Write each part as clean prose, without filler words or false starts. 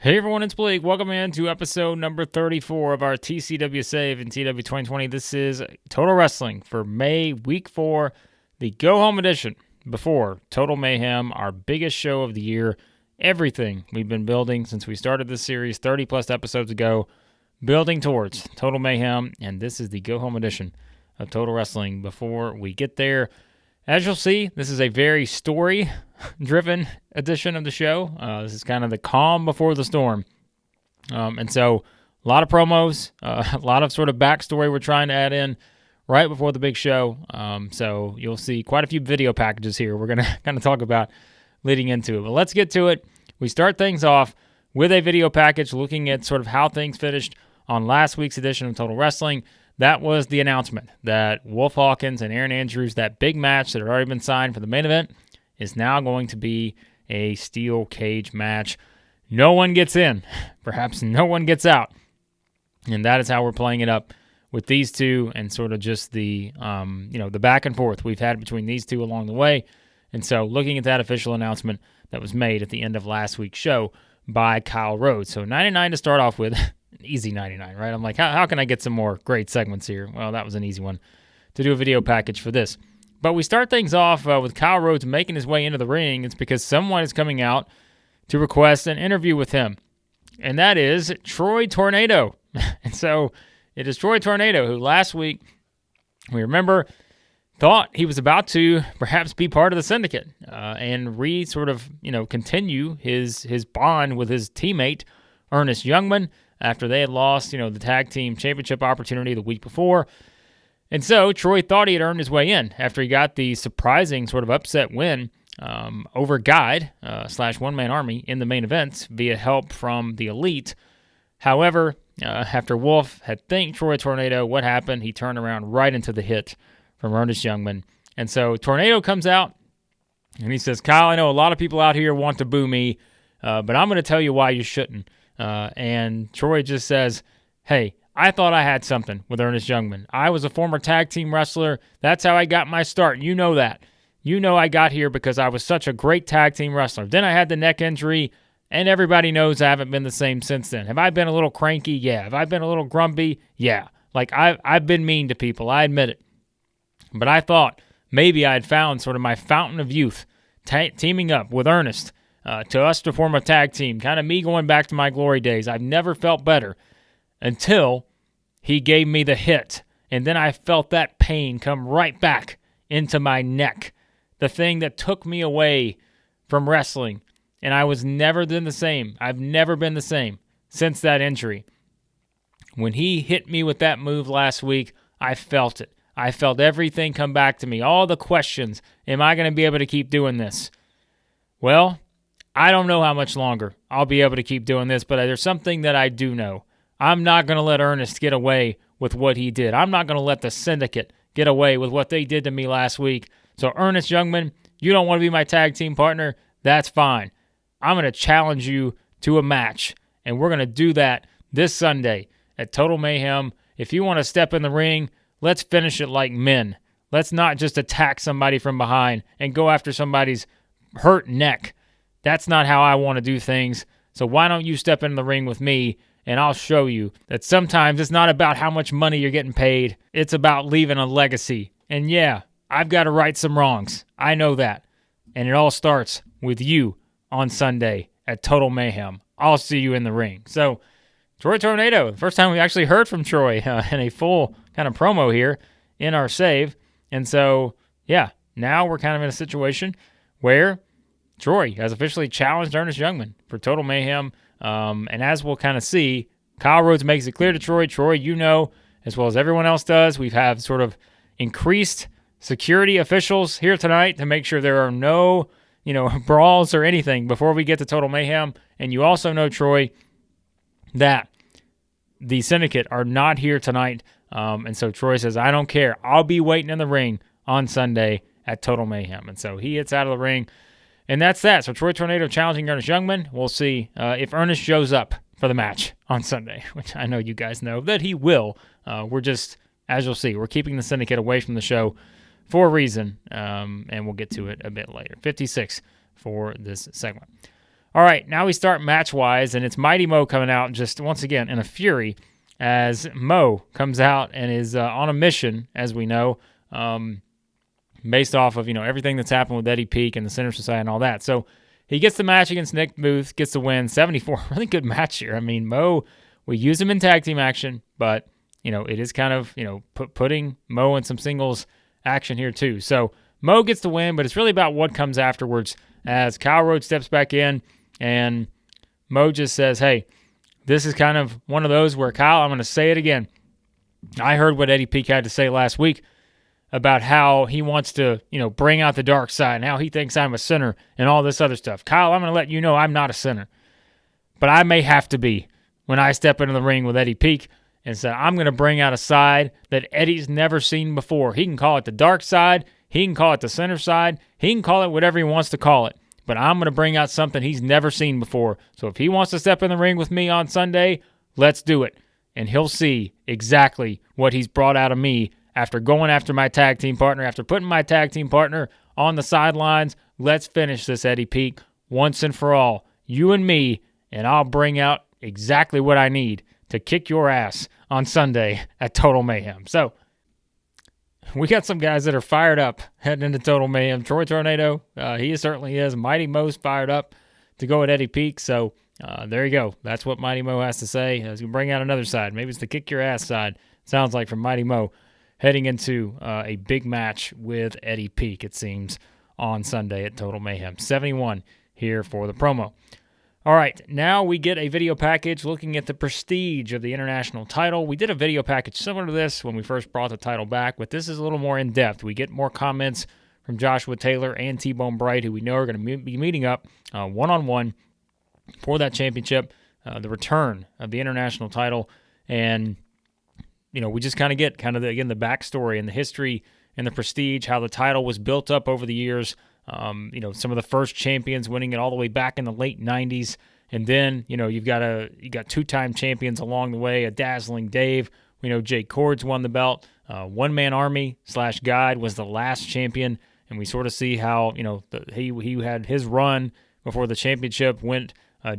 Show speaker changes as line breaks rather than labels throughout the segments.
Hey everyone, it's Blake. Welcome in to episode number 34 of our TCW Save in TW 2020. This is Total Wrestling for May, week 4, the go-home edition before Total Mayhem, our biggest show of the year. Everything we've been building since we started this series 30-plus episodes ago, building towards Total Mayhem, and this is the go-home edition of Total Wrestling before we get there. As you'll see, this is a very story-driven edition of the show. This is kind of the calm before the storm. And so a lot of promos, a lot of sort of backstory we're trying to add in right before the big show. So you'll see quite a few video packages here we're going to kind of talk about leading into it. But let's get to it. We start things off with a video package looking at sort of how things finished on last week's edition of Total Wrestling. That was the announcement that Wolf Hawkins and Aaron Andrews, that big match that had already been signed for the main event, is now going to be a steel cage match. No one gets in. Perhaps no one gets out. And that is how we're playing it up with these two and sort of just the, the back and forth we've had between these two along the way. And so looking at that official announcement that was made at the end of last week's show by Kyle Rhodes. So 99 to start off with. Easy 99, right? I'm like, how can I get some more great segments here? Well, that was an easy one to do a video package for this. But we start things off with Kyle Rhodes making his way into the ring. It's because someone is coming out to request an interview with him, and that is Troy Tornado. And so it is Troy Tornado who last week, we remember, thought he was about to perhaps be part of the Syndicate and continue his bond with his teammate, Ernest Youngman, after they had lost, the tag team championship opportunity the week before. And so Troy thought he had earned his way in after he got the surprising sort of upset win over Guide / One Man Army in the main events via help from the Elite. However, after Wolf had thanked Troy Tornado, what happened? He turned around right into the hit from Ernest Youngman. And so Tornado comes out and he says, Kyle, I know a lot of people out here want to boo me, but I'm going to tell you why you shouldn't. And Troy just says, hey, I thought I had something with Ernest Youngman. I was a former tag team wrestler. That's how I got my start. You know that. You know I got here because I was such a great tag team wrestler. Then I had the neck injury, and everybody knows I haven't been the same since then. Have I been a little cranky? Yeah. Have I been a little grumpy? Yeah. Like, I've been mean to people. I admit it. But I thought maybe I had found sort of my fountain of youth, teaming up with Ernest, to us to form a tag team, kind of me going back to my glory days. I've never felt better until he gave me the hit, and then I felt that pain come right back into my neck, the thing that took me away from wrestling, and I was never been the same. I've never been the same since that injury. When he hit me with that move last week, I felt it. I felt everything come back to me, all the questions. Am I going to be able to keep doing this? Well, I don't know how much longer I'll be able to keep doing this, but there's something that I do know. I'm not going to let Ernest get away with what he did. I'm not going to let the Syndicate get away with what they did to me last week. So Ernest Youngman, you don't want to be my tag team partner? That's fine. I'm going to challenge you to a match, and we're going to do that this Sunday at Total Mayhem. If you want to step in the ring, let's finish it like men. Let's not just attack somebody from behind and go after somebody's hurt neck. That's not how I want to do things. So why don't you step in the ring with me, and I'll show you that sometimes it's not about how much money you're getting paid. It's about leaving a legacy. And yeah, I've got to right some wrongs. I know that. And it all starts with you on Sunday at Total Mayhem. I'll see you in the ring. So Troy Tornado, the first time we actually heard from Troy in a full kind of promo here in our save. And so, yeah, now we're kind of in a situation where Troy has officially challenged Ernest Youngman for Total Mayhem. And as we'll kind of see, Kyle Rhodes makes it clear to Troy, you know, as well as everyone else does, we've had sort of increased security officials here tonight to make sure there are no, brawls or anything before we get to Total Mayhem. And you also know, Troy, that the Syndicate are not here tonight. And so Troy says, I don't care. I'll be waiting in the ring on Sunday at Total Mayhem. And so he gets out of the ring. And that's that. So Troy Tornado challenging Ernest Youngman. We'll see if Ernest shows up for the match on Sunday, which I know you guys know that he will. We're just, as you'll see, we're keeping the Syndicate away from the show for a reason, and we'll get to it a bit later. 56 for this segment. All right, now we start match-wise, and it's Mighty Mo coming out just once again in a fury as Mo comes out and is on a mission, as we know, based off of everything that's happened with Eddie Peak and the Center Society and all that. So he gets the match against Nick Booth, gets the win, 74. Really good match here. I mean, Mo, we use him in tag team action, but it is kind of putting Mo in some singles action here too. So Mo gets the win, but it's really about what comes afterwards as Kyle Rhodes steps back in and Mo just says, hey, this is kind of one of those where, Kyle, I'm going to say it again. I heard what Eddie Peak had to say last week about how he wants to, bring out the dark side and how he thinks I'm a sinner and all this other stuff. Kyle, I'm going to let you know I'm not a sinner. But I may have to be when I step into the ring with Eddie Peak and say, I'm going to bring out a side that Eddie's never seen before. He can call it the dark side. He can call it the center side. He can call it whatever he wants to call it. But I'm going to bring out something he's never seen before. So if he wants to step in the ring with me on Sunday, let's do it. And he'll see exactly what he's brought out of me after going after my tag team partner, after putting my tag team partner on the sidelines. Let's finish this, Eddie Peak, once and for all. You and me, and I'll bring out exactly what I need to kick your ass on Sunday at Total Mayhem. So we got some guys that are fired up heading into Total Mayhem. Troy Tornado, he certainly is. Mighty Mo's fired up to go at Eddie Peak. So there you go. That's what Mighty Mo has to say. He's going to bring out another side. Maybe it's the kick your ass side. Sounds like from Mighty Mo heading into a big match with Eddie Peak, it seems, on Sunday at Total Mayhem. 71 here for the promo. All right, now we get a video package looking at the prestige of the international title. We did a video package similar to this when we first brought the title back, but this is a little more in-depth. We get more comments from Joshua Taylor and T-Bone Bright, who we know are going to be meeting up one-on-one for that championship, the return of the international title. And, we just kind of get the backstory and the history and the prestige, how the title was built up over the years. Some of the first champions winning it all the way back in the late 90s. And then, you got two-time champions along the way, a dazzling Dave. We know Jake Cords won the belt. One Man Army / Guide was the last champion. And we sort of see how, he had his run before the championship went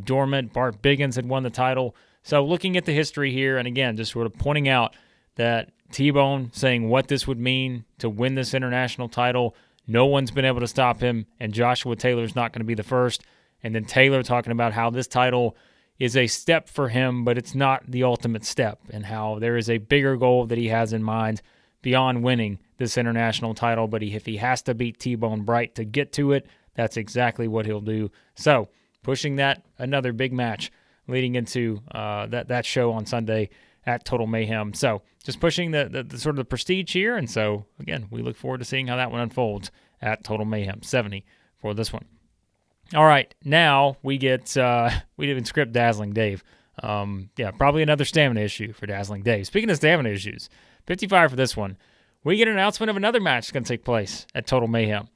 dormant. Bart Biggins had won the title. So looking at the history here, and again, just sort of pointing out that T-Bone saying what this would mean to win this international title. No one's been able to stop him, and Joshua Taylor's not going to be the first. And then Taylor talking about how this title is a step for him, but it's not the ultimate step, and how there is a bigger goal that he has in mind beyond winning this international title. But if he has to beat T-Bone Bright to get to it, that's exactly what he'll do. So pushing that, another big match leading into that show on Sunday at Total Mayhem. So just pushing the sort of the prestige here. And so, again, we look forward to seeing how that one unfolds at Total Mayhem. 70 for this one. All right, now we get, we didn't script Dazzling Dave. Probably another stamina issue for Dazzling Dave. Speaking of stamina issues, 55 for this one. We get an announcement of another match that's going to take place at Total Mayhem.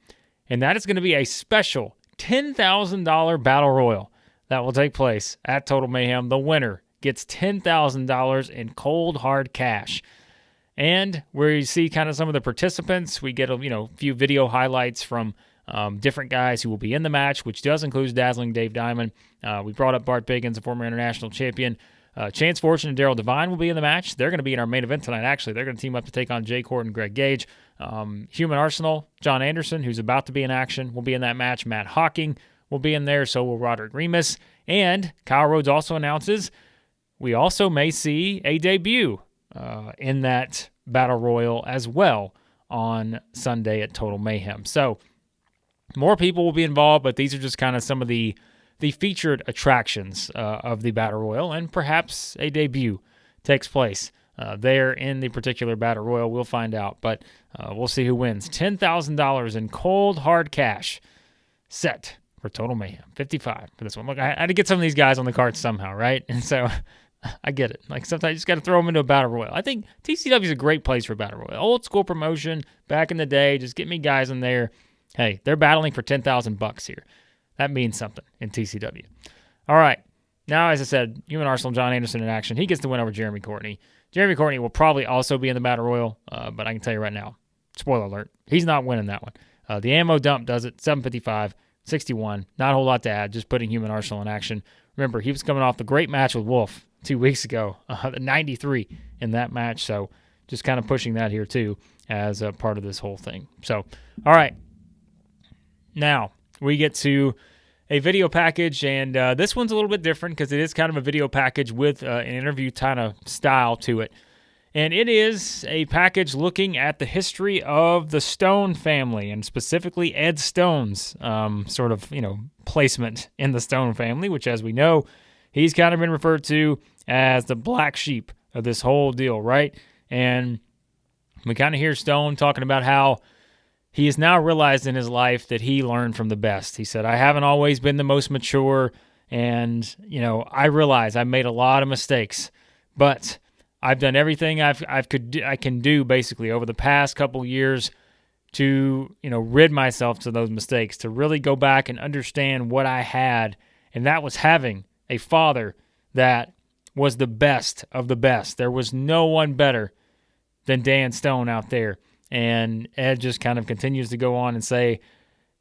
And that is going to be a special $10,000 Battle Royal that will take place at Total Mayhem. The winner gets $10,000 in cold, hard cash. And where you see kind of some of the participants, we get a few video highlights from different guys who will be in the match, which does include Dazzling Dave Diamond. We brought up Bart Biggins, a former international champion. Chance Fortune and Darryl Devine will be in the match. They're going to be in our main event tonight, actually. They're going to team up to take on Chord and Greg Gauge. Human Arsenal, John Anderson, who's about to be in action, will be in that match. Matt Hawking will be in there, so will Roderick Remus. And Kyle Rhodes also announces we also may see a debut in that Battle Royal as well on Sunday at Total Mayhem. So more people will be involved, but these are just kind of some of the featured attractions of the Battle Royal, and perhaps a debut takes place there in the particular Battle Royal. We'll find out, but we'll see who wins. $10,000 in cold, hard cash set for Total Mayhem. 55 for this one. Look, I had to get some of these guys on the card somehow, right? And so I get it. Like, sometimes you just got to throw them into a Battle Royal. I think TCW is a great place for a Battle Royal. Old school promotion back in the day. Just get me guys in there. Hey, they're battling for $10,000 here. That means something in TCW. All right. Now, as I said, Human Arsenal, John Anderson in action. He gets the win over Jeremy Courtney. Jeremy Courtney will probably also be in the Battle Royal, but I can tell you right now, spoiler alert, he's not winning that one. The ammo dump does it, 755 61. Not a whole lot to add, just putting Human Arsenal in action. Remember, he was coming off the great match with Wolf 2 weeks ago, 93 in that match. So just kind of pushing that here too as a part of this whole thing. So, all right. Now we get to a video package, and this one's a little bit different because it is kind of a video package with an interview kind of style to it. And it is a package looking at the history of the Stone family, and specifically Ed Stone's sort of, placement in the Stone family, which, as we know, he's kind of been referred to as the black sheep of this whole deal, right? And we kind of hear Stone talking about how he has now realized in his life that he learned from the best. He said, I haven't always been the most mature, and, I realize I made a lot of mistakes, but I've done everything I can do basically over the past couple years to, rid myself of those mistakes, to really go back and understand what I had, and that was having a father that was the best of the best. There was no one better than Dan Stone out there. And Ed just kind of continues to go on and say,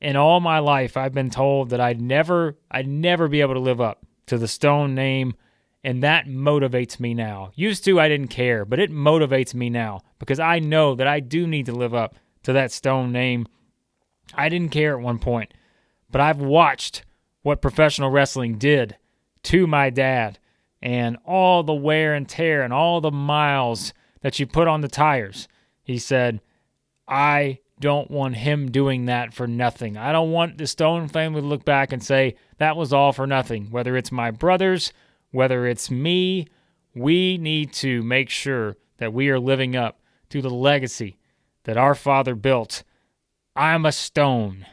in all my life, I've been told that I'd never be able to live up to the Stone name, and that motivates me now. Used to, I didn't care, but it motivates me now because I know that I do need to live up to that Stone name. I didn't care at one point, but I've watched what professional wrestling did to my dad and all the wear and tear and all the miles that you put on the tires. He said, I don't want him doing that for nothing. I don't want the Stone family to look back and say, that was all for nothing. Whether it's my brothers, whether it's me, we need to make sure that we are living up to the legacy that our father built. I'm a Stone,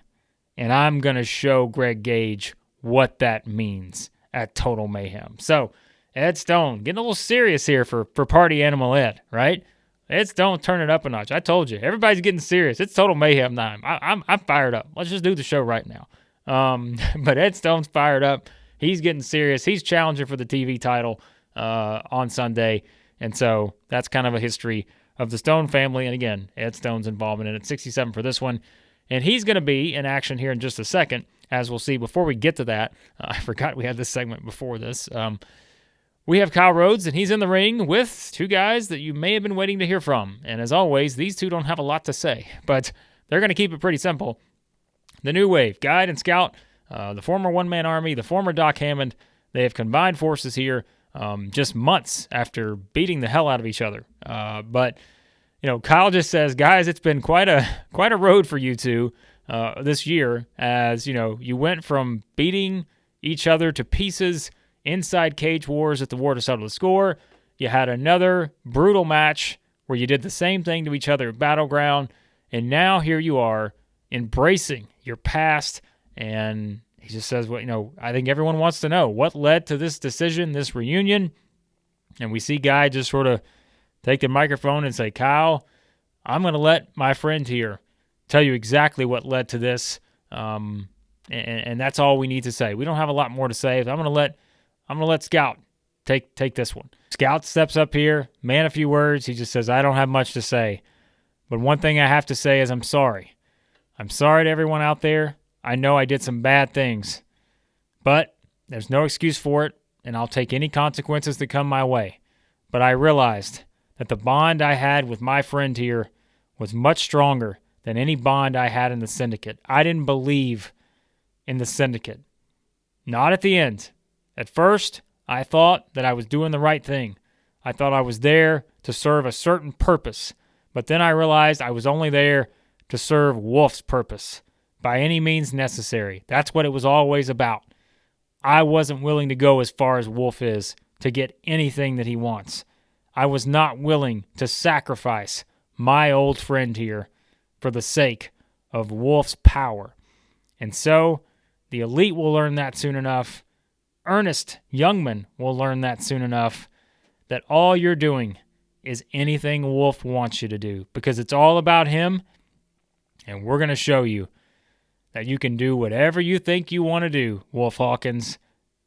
and I'm going to show Greg Gauge what that means at Total Mayhem. So, Ed Stone, getting a little serious here for Party Animal Ed, right? Ed Stone, turn it up a notch. I told you, everybody's getting serious. It's Total Mayhem time. I'm fired up. Let's just do the show right now. But Ed Stone's fired up. He's getting serious. He's challenging for the TV title on Sunday. And so that's kind of a history of the Stone family. And again, Ed Stone's involvement in it. 67 for this one. And he's going to be in action here in just a second, as we'll see. Before we get to that, I forgot we had this segment before this. We have Kyle Rhodes, and he's in the ring with two guys that you may have been waiting to hear from. And as always, these two don't have a lot to say, but they're going to keep it pretty simple. The New Wave, Guide and Scout, the former one-man army, the former Doc Hammond, they have combined forces here just months after beating the hell out of each other. But Kyle just says, guys, it's been quite a road for you two this year, as you went from beating each other to pieces inside Cage Wars at the War to Settle the Score. You had another brutal match where you did the same thing to each other at Battleground, and now here you are embracing your past. And he just says, well, I think everyone wants to know what led to this decision, this reunion. And we see Guy just sort of take the microphone and say, Kyle, I'm going to let my friend here tell you exactly what led to this. And that's all we need to say. We don't have a lot more to say. I'm going to let Scout take this one. Scout steps up here, man a few words. He just says, I don't have much to say. But one thing I have to say is I'm sorry. I'm sorry to everyone out there. I know I did some bad things. But there's no excuse for it, and I'll take any consequences that come my way. But I realized that the bond I had with my friend here was much stronger than any bond I had in the Syndicate. I didn't believe in the Syndicate. Not at the end. At first, I thought that I was doing the right thing. I thought I was there to serve a certain purpose. But then I realized I was only there to serve Wolf's purpose by any means necessary. That's what it was always about. I wasn't willing to go as far as Wolf is to get anything that he wants. I was not willing to sacrifice my old friend here for the sake of Wolf's power. And so, the Elite will learn that soon enough. Ernest Youngman will learn that soon enough, that all you're doing is anything Wolf wants you to do, because it's all about him, and we're going to show you that you can do whatever you think you want to do, Wolf Hawkins,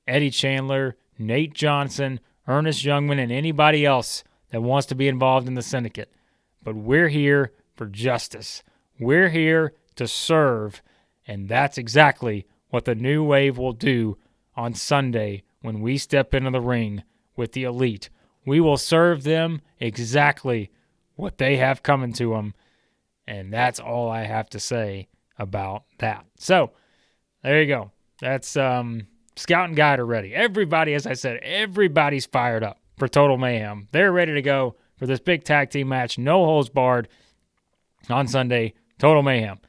Eddie Chandler, Nate Johnson, Ernest Youngman, and anybody else that wants to be involved in the Syndicate. But we're here for justice. We're here to serve, and that's exactly what the New Wave will do on Sunday when we step into the ring with the Elite. We will serve them exactly what they have coming to them, and that's all I have to say about that. So, there you go. That's Scout and Guide are ready. Everybody, as I said, everybody's fired up for Total Mayhem. They're ready to go for this big tag team match, no holds barred, on Sunday. Total Mayhem,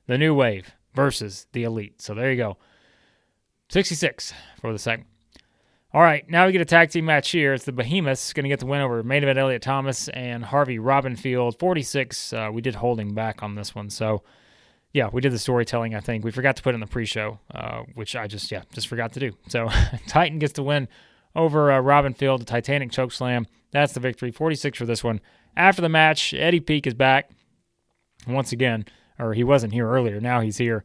the New Wave versus the Elite. So there you go. 66 for the second. All right, now we get a tag team match here. It's the Behemoths going to get the win over main event Elliot Thomas and Harvey Robinfield. 46. We did holding back on this one. So, yeah, we did the storytelling, I think. We forgot to put it in the pre-show, which I just forgot to do. So, Titan gets the win over Robinfield, the Titanic chokeslam. That's the victory. 46 for this one. After the match, Eddie Peak is back once again. Or he wasn't here earlier. Now he's here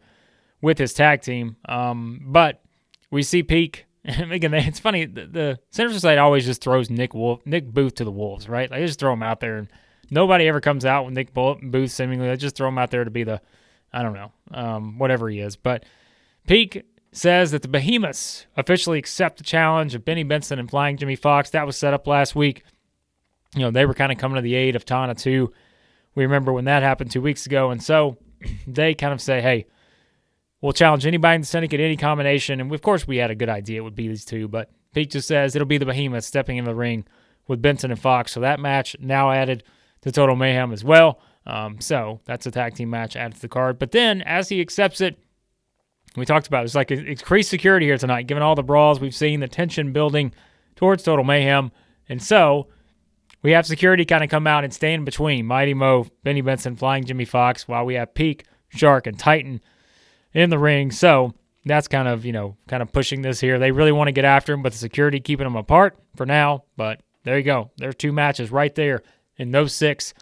with his tag team. But we see Peak. And again, it's funny. The Center Society always just throws Nick Booth to the wolves, right? Like, they just throw him out there. And nobody ever comes out with Nick Booth, seemingly. They just throw him out there to be the, I don't know, whatever he is. But Peak says that the Behemoths officially accept the challenge of Benny Benson and Flying Jimmy Fox. That was set up last week. You know, they were kind of coming to the aid of Tana, too. We remember when that happened 2 weeks ago. And so they kind of say, hey, we'll challenge anybody in the Syndicate, any combination. And, of course, we had a good idea it would be these two. But Pete just says it'll be the Behemoths stepping into the ring with Benson and Fox. So that match now added to Total Mayhem as well. So that's a tag team match added to the card. But then, as he accepts it, we talked about it. It's like increased security here tonight, given all the brawls we've seen, the tension building towards Total Mayhem. And so we have security kind of come out and stand between Mighty Mo, Benny Benson, Flying Jimmy Fox, while we have Peak, Shark, and Titan in the ring. So that's kind of pushing this here. They really want to get after him, but the security keeping them apart for now. But there you go. There are two matches right there in those 6.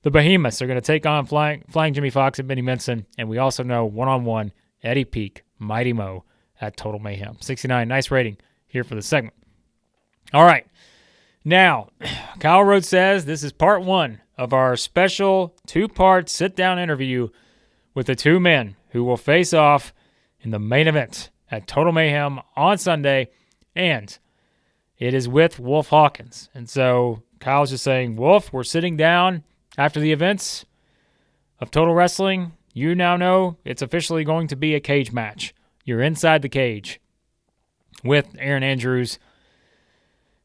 The Behemoths are going to take on Flying Jimmy Fox and Benny Benson, and we also know one-on-one Eddie Peak, Mighty Mo at Total Mayhem. 69, nice rating here for the segment. All right. Now, Kyle Rhodes says this is part 1 of our special 2-part sit-down interview with the 2 men who will face off in the main event at Total Mayhem on Sunday, and it is with Wolf Hawkins. And so Kyle's just saying, Wolf, we're sitting down after the events of Total Wrestling. You now know it's officially going to be a cage match. You're inside the cage with Aaron Andrews.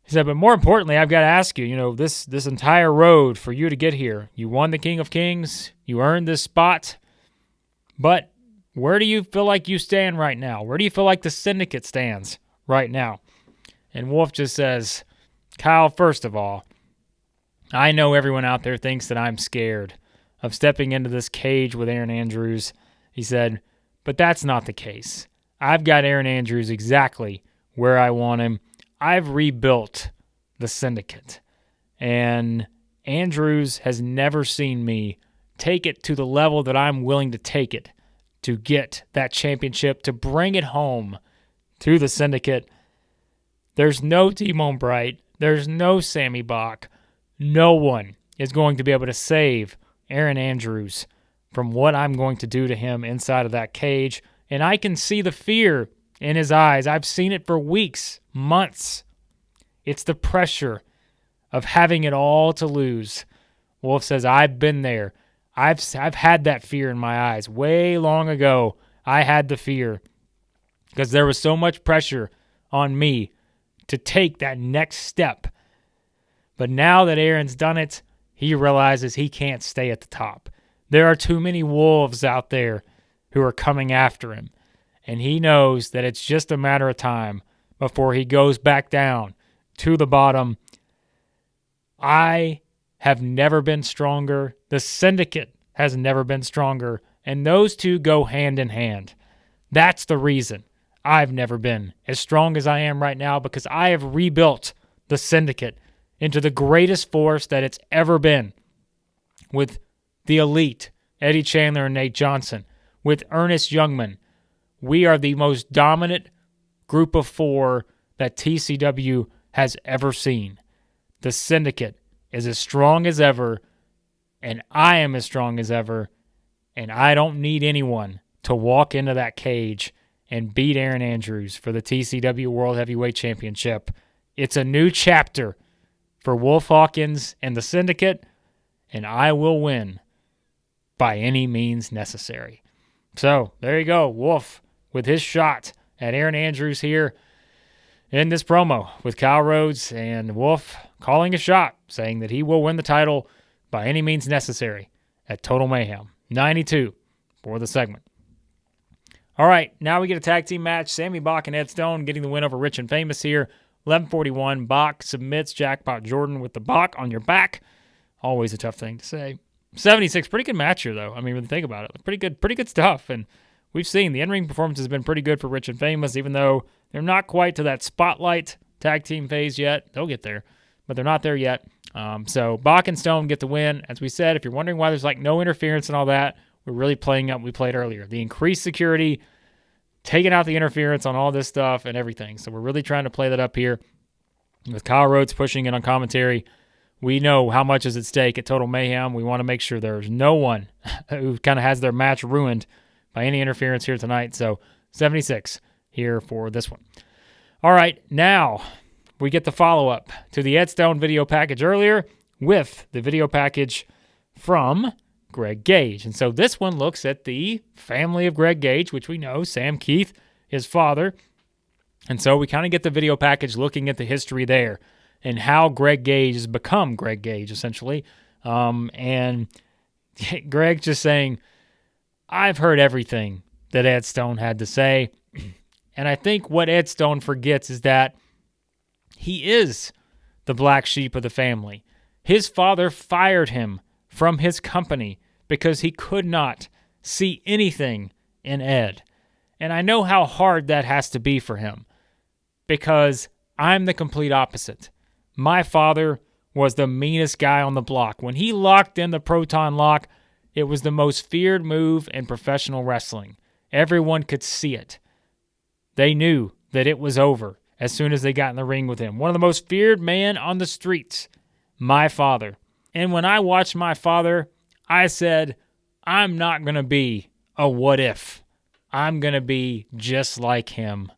He said, but more importantly, I've got to ask you, this entire road for you to get here, you won the King of Kings, you earned this spot, but where do you feel like you stand right now? Where do you feel like the Syndicate stands right now? And Wolf just says, Kyle, first of all, I know everyone out there thinks that I'm scared of stepping into this cage with Aaron Andrews. He said, but that's not the case. I've got Aaron Andrews exactly where I want him. I've rebuilt the Syndicate, and Andrews has never seen me take it to the level that I'm willing to take it to get that championship, to bring it home to the Syndicate. There's no Timon Bright. There's no Sammy Bach. No one is going to be able to save Aaron Andrews from what I'm going to do to him inside of that cage, and I can see the fear in his eyes. I've seen it for weeks, months. It's the pressure of having it all to lose. Wolf says, I've been there. I've had that fear in my eyes. Way long ago, I had the fear because there was so much pressure on me to take that next step. But now that Aaron's done it, he realizes he can't stay at the top. There are too many wolves out there who are coming after him. And he knows that it's just a matter of time before he goes back down to the bottom. I have never been stronger. The Syndicate has never been stronger. And those two go hand in hand. That's the reason I've never been as strong as I am right now, because I have rebuilt the Syndicate into the greatest force that it's ever been. With the Elite, Eddie Chandler and Nate Johnson. With Ernest Youngman. We are the most dominant group of 4 that TCW has ever seen. The Syndicate is as strong as ever, and I am as strong as ever, and I don't need anyone to walk into that cage and beat Aaron Andrews for the TCW World Heavyweight Championship. It's a new chapter for Wolf Hawkins and the Syndicate, and I will win by any means necessary. So there you go, Wolf with his shot at Aaron Andrews here in this promo with Kyle Rhodes, and Wolf calling a shot, saying that he will win the title by any means necessary at Total Mayhem. 92 for the segment. All right, now we get a tag team match. Sammy Bach and Ed Stone getting the win over Rich and Famous here. 11:41, Bach submits Jackpot Jordan with the Bach on your back. Always a tough thing to say. 76, pretty good match here, though. I mean, when you think about it, pretty good stuff. And we've seen the in-ring performance has been pretty good for Rich and Famous, even though they're not quite to that spotlight tag team phase yet. They'll get there, but they're not there yet. So Bach and Stone get the win. As we said, if you're wondering why there's like no interference and all that, we're really playing up what we played earlier. The increased security, taking out the interference on all this stuff and everything. So we're really trying to play that up here. With Kyle Rhodes pushing it on commentary, we know how much is at stake at Total Mayhem. We want to make sure there's no one who kind of has their match ruined by any interference here tonight. So 76 here for this one. All right, now we get the follow-up to the Ed Stone video package earlier with the video package from Greg Gauge. And so this one looks at the family of Greg Gauge, which we know, Sam Keith, his father. And so we kind of get the video package looking at the history there and how Greg Gauge has become Greg Gauge, essentially. And Greg just saying, I've heard everything that Ed Stone had to say. And I think what Ed Stone forgets is that he is the black sheep of the family. His father fired him from his company because he could not see anything in Ed. And I know how hard that has to be for him because I'm the complete opposite. My father was the meanest guy on the block. When he locked in the proton lock, it was the most feared move in professional wrestling. Everyone could see it. They knew that it was over as soon as they got in the ring with him. One of the most feared men on the streets, my father. And when I watched my father, I said, I'm not going to be a what if. I'm going to be just like him.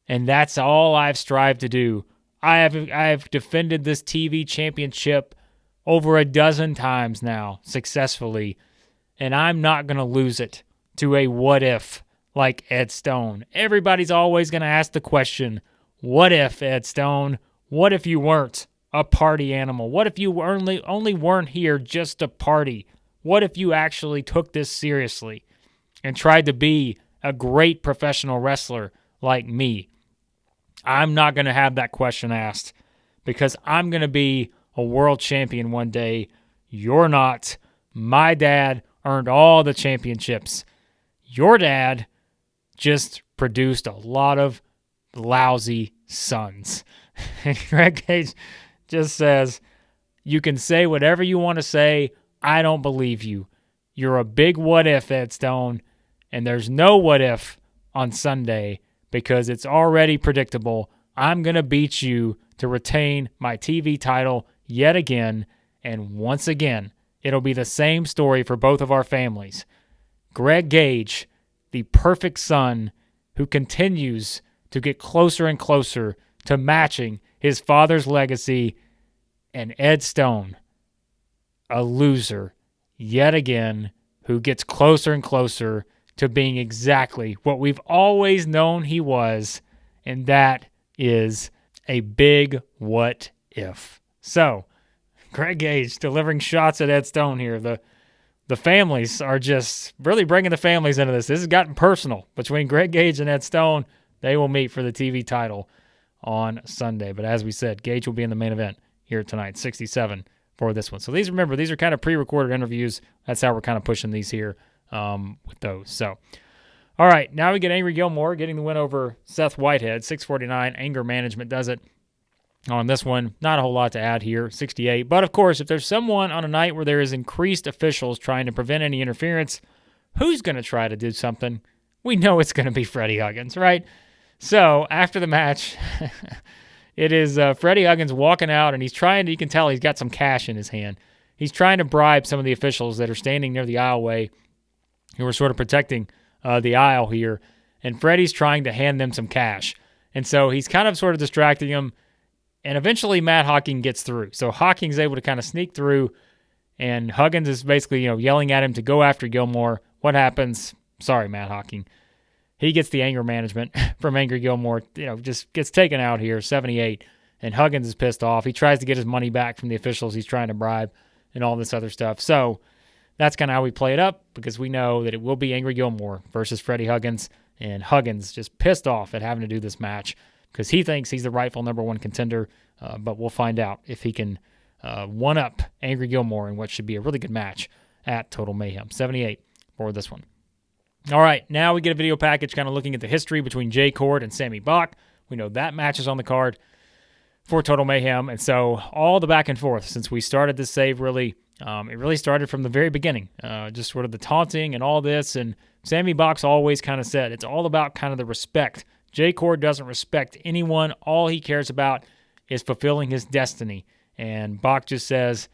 And that's all I've strived to do. I have defended this TV championship over a dozen times now, successfully. And I'm not going to lose it to a what if like Ed Stone. Everybody's always going to ask the question, what if, Ed Stone? What if you weren't a party animal? What if you only weren't here just to party? What if you actually took this seriously and tried to be a great professional wrestler like me? I'm not going to have that question asked because I'm going to be a world champion one day. You're not. My dad earned all the championships. Your dad just produced a lot of lousy sons. And Greg Gauge just says, you can say whatever you want to say. I don't believe you. You're a big what if, Ed Stone, and there's no what if on Sunday because it's already predictable. I'm going to beat you to retain my TV title yet again, and once again, it'll be the same story for both of our families. Greg Gauge, the perfect son who continues to get closer and closer to matching his father's legacy, and Ed Stone, a loser yet again, who gets closer and closer to being exactly what we've always known he was, and that is a big what if. So, Greg Gauge delivering shots at Ed Stone here. The families are just really bringing the families into this. This has gotten personal between Greg Gauge and Ed Stone. They will meet for the TV title on Sunday. But as we said, Gauge will be in the main event here tonight, 67 for this one. So these are kind of pre-recorded interviews. That's how we're kind of pushing these here with those. So, all right, now we get Angry Gilmore getting the win over Seth Whitehead, 649. Anger Management does it on this one. Not a whole lot to add here, 68. But, of course, if there's someone on a night where there is increased officials trying to prevent any interference, who's going to try to do something? We know it's going to be Freddie Huggins, right? So, after the match, it is Freddie Huggins walking out, and he's trying to, you can tell he's got some cash in his hand. He's trying to bribe some of the officials that are standing near the aisleway who are sort of protecting the aisle here. and Freddie's trying to hand them some cash. And so he's kind of sort of distracting him, and eventually Matt Hawkins gets through. So Hawkins is able to kind of sneak through, and Huggins is basically, yelling at him to go after Gilmore. What happens? Sorry, Matt Hawkins. He gets the anger management from Angry Gilmore, just gets taken out here, 78, and Huggins is pissed off. He tries to get his money back from the officials he's trying to bribe and all this other stuff. So that's kind of how we play it up, because we know that it will be Angry Gilmore versus Freddie Huggins, and Huggins just pissed off at having to do this match because he thinks he's the rightful number one contender, but we'll find out if he can one-up Angry Gilmore in what should be a really good match at Total Mayhem. 78 for this one. All right, now we get a video package kind of looking at the history between Jay Chord and Sammy Bach. We know that match is on the card for Total Mayhem, and so all the back and forth since we started this save, really, it really started from the very beginning, just sort of the taunting and all this, and Sammy Bach's always kind of said it's all about kind of the respect. Jay Chord doesn't respect anyone. All he cares about is fulfilling his destiny, and Bach just says,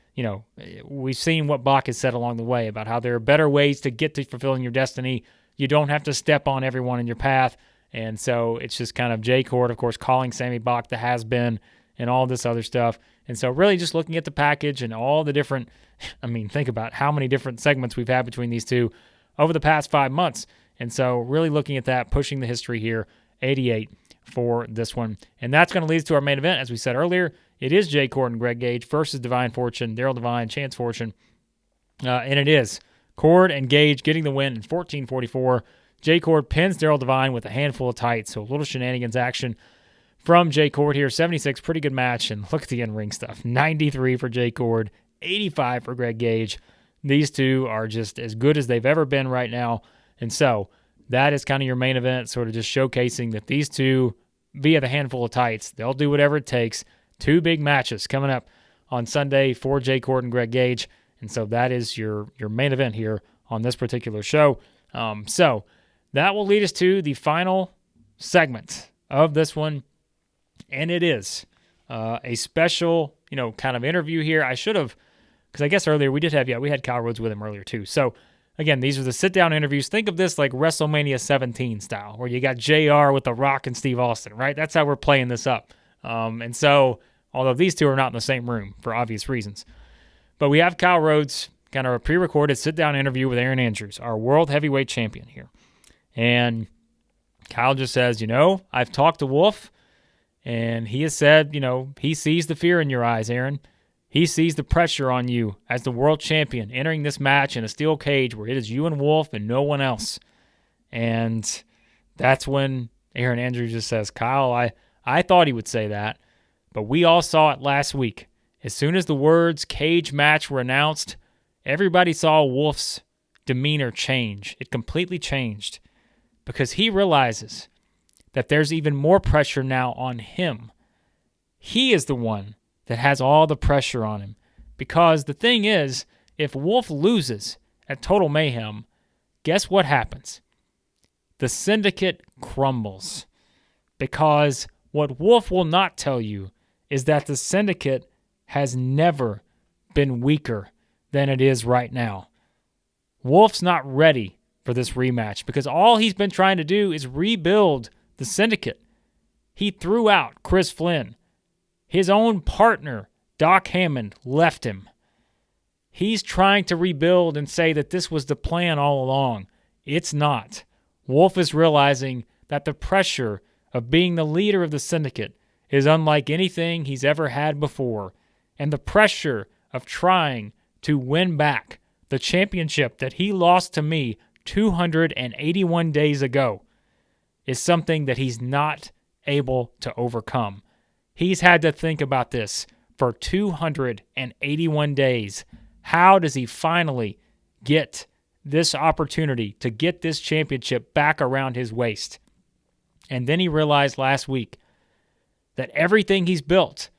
we've seen what Bach has said along the way about how there are better ways to get to fulfilling your destiny. You don't have to step on everyone in your path. And so it's just kind of Jay Chord, of course, calling Sammy Bach the has-been and all this other stuff. And so really just looking at the package and all the different, think about how many different segments we've had between these two over the past 5 months. And so really looking at that, pushing the history here, 88 for this one. And that's going to lead us to our main event. As we said earlier, it is Jay Chord and Greg Gauge versus Devine Fortune, Darryl Devine, Chance Fortune. And it is Chord and Gauge getting the win in 14:44. Jay Chord pins Darryl Devine with a handful of tights, so a little shenanigans action from Jay Chord here. 76, pretty good match, and look at the in-ring stuff. 93 for Jay Chord, 85 for Greg Gauge. These two are just as good as they've ever been right now, and so that is kind of your main event, sort of just showcasing that these two, via the handful of tights, they'll do whatever it takes. Two big matches coming up on Sunday for Jay Chord and Greg Gauge. And so that is your main event here on this particular show. So that will lead us to the final segment of this one. And it is a special, kind of interview here. I should have, because I guess earlier we had Kyle Rhodes with him earlier too. So again, these are the sit-down interviews. Think of this like WrestleMania 17 style, where you got JR with The Rock and Steve Austin, right? That's how we're playing this up. And so, although these two are not in the same room for obvious reasons, but we have Kyle Rhodes, kind of a pre-recorded sit-down interview with Aaron Andrews, our world heavyweight champion here. And Kyle just says, I've talked to Wolf, and he has said, he sees the fear in your eyes, Aaron. He sees the pressure on you as the world champion entering this match in a steel cage where it is you and Wolf and no one else. And that's when Aaron Andrews just says, Kyle, I thought he would say that, but we all saw it last week. As soon as the words cage match were announced, everybody saw Wolf's demeanor change. It completely changed because he realizes that there's even more pressure now on him. He is the one that has all the pressure on him, because the thing is, if Wolf loses at Total Mayhem, guess what happens? The Syndicate crumbles, because what Wolf will not tell you is that the Syndicate has never been weaker than it is right now. Wolf's not ready for this rematch because all he's been trying to do is rebuild the Syndicate. He threw out Chris Flynn. His own partner, Doc Hammond, left him. He's trying to rebuild and say that this was the plan all along. It's not. Wolf is realizing that the pressure of being the leader of the Syndicate is unlike anything he's ever had before. And the pressure of trying to win back the championship that he lost to me 281 days ago is something that he's not able to overcome. He's had to think about this for 281 days. How does he finally get this opportunity to get this championship back around his waist? And then he realized last week that everything he's built,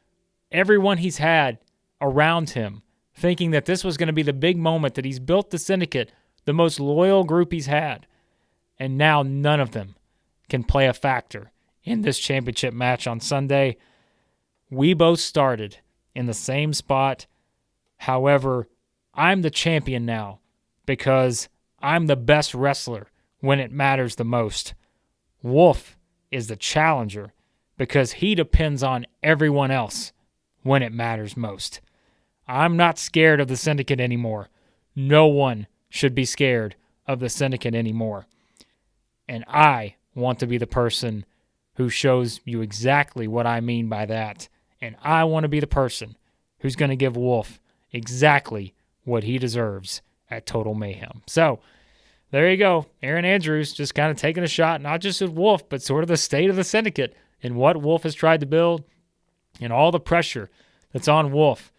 everyone he's had around him, thinking that this was going to be the big moment that he's built the Syndicate, the most loyal group he's had, and now none of them can play a factor in this championship match on Sunday. We both started in the same spot. However, I'm the champion now because I'm the best wrestler when it matters the most. Wolf is the challenger because he depends on everyone else when it matters most. I'm not scared of the Syndicate anymore. No one should be scared of the Syndicate anymore. And I want to be the person who shows you exactly what I mean by that. And I want to be the person who's going to give Wolf exactly what he deserves at Total Mayhem. So, there you go. Aaron Andrews just kind of taking a shot, not just at Wolf, but sort of the state of the Syndicate and what Wolf has tried to build and all the pressure that's on Wolf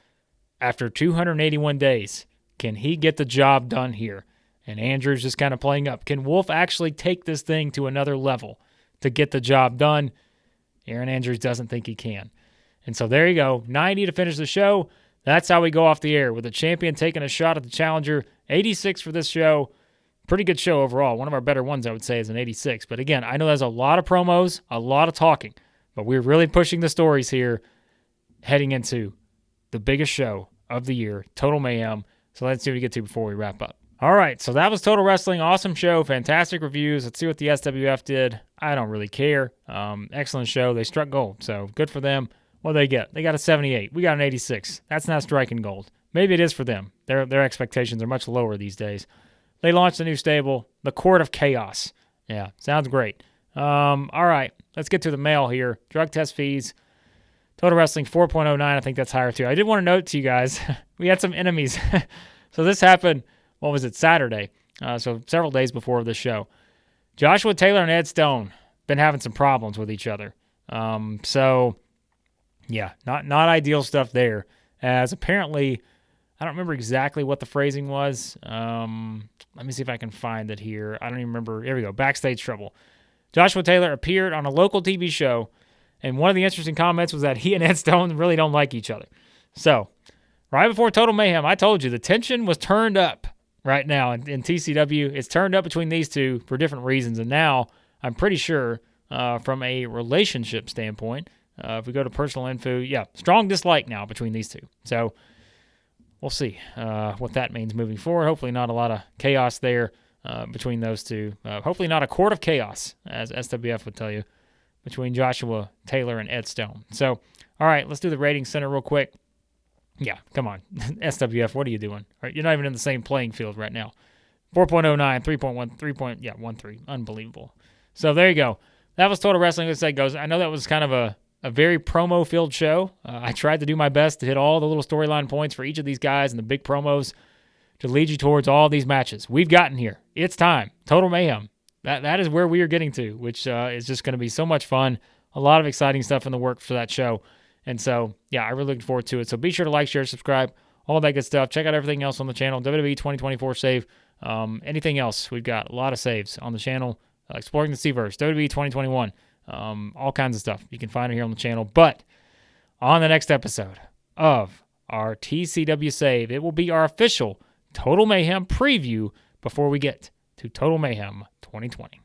after 281 days. Can he get the job done here? And Andrews just kind of playing up. Can Wolf actually take this thing to another level to get the job done? Aaron Andrews doesn't think he can. And so there you go. 90 to finish the show. That's how we go off the air, with the champion taking a shot at the challenger. 86 for this show. Pretty good show overall. One of our better ones, I would say, is an 86. But again, I know there's a lot of promos, a lot of talking, but we're really pushing the stories here heading into the biggest show of the year, Total Mayhem. So let's see what we get to before we wrap up. All right, so that was Total Wrestling. Awesome show, fantastic reviews. Let's see what the SWF did. I don't really care. Excellent show. They struck gold, so good for them. What did they get? They got a 78. We got an 86. That's not striking gold. Maybe it is for them. Their expectations are much lower these days. They launched a new stable, the Court of Chaos. Yeah, sounds great. All right, let's get to the mail here. Drug test fees. Total Wrestling 4.09. I think that's higher too. I did want to note to you guys, we had some enemies. So this happened, what was it, Saturday? So several days before the show. Joshua Taylor and Ed Stone been having some problems with each other. So, yeah, not ideal stuff there. As apparently, I don't remember exactly what the phrasing was. Let me see if I can find it here. I don't even remember. Here we go. Backstage trouble. Joshua Taylor appeared on a local TV show, and one of the interesting comments was that he and Ed Stone really don't like each other. So, right before Total Mayhem, I told you the tension was turned up right now in TCW. It's turned up between these two for different reasons, and now I'm pretty sure from a relationship standpoint, if we go to personal info, yeah, strong dislike now between these two. So, we'll see what that means moving forward. Hopefully not a lot of chaos there between those two. Hopefully not a court of chaos, as SWF would tell you, between Joshua Taylor and Ed Stone. So, all right, let's do the rating center real quick. Yeah, come on. SWF, what are you doing? All right, you're not even in the same playing field right now. 4.09, 3.1, 13. Unbelievable. So there you go. That was Total Wrestling. As it goes, I know that was kind of a very promo-filled show. I tried to do my best to hit all the little storyline points for each of these guys and the big promos to lead you towards all these matches. We've gotten here. It's time. Total Mayhem. That is where we are getting to, which is just going to be so much fun. A lot of exciting stuff in the works for that show. And so, yeah, I really look forward to it. So be sure to like, share, subscribe, all that good stuff. Check out everything else on the channel. WWE 2024 save. Anything else, we've got a lot of saves on the channel. Exploring the Seaverse, WWE 2021. All kinds of stuff you can find it here on the channel. But on the next episode of our TCW save, it will be our official Total Mayhem preview before we get to Total Mayhem 2020.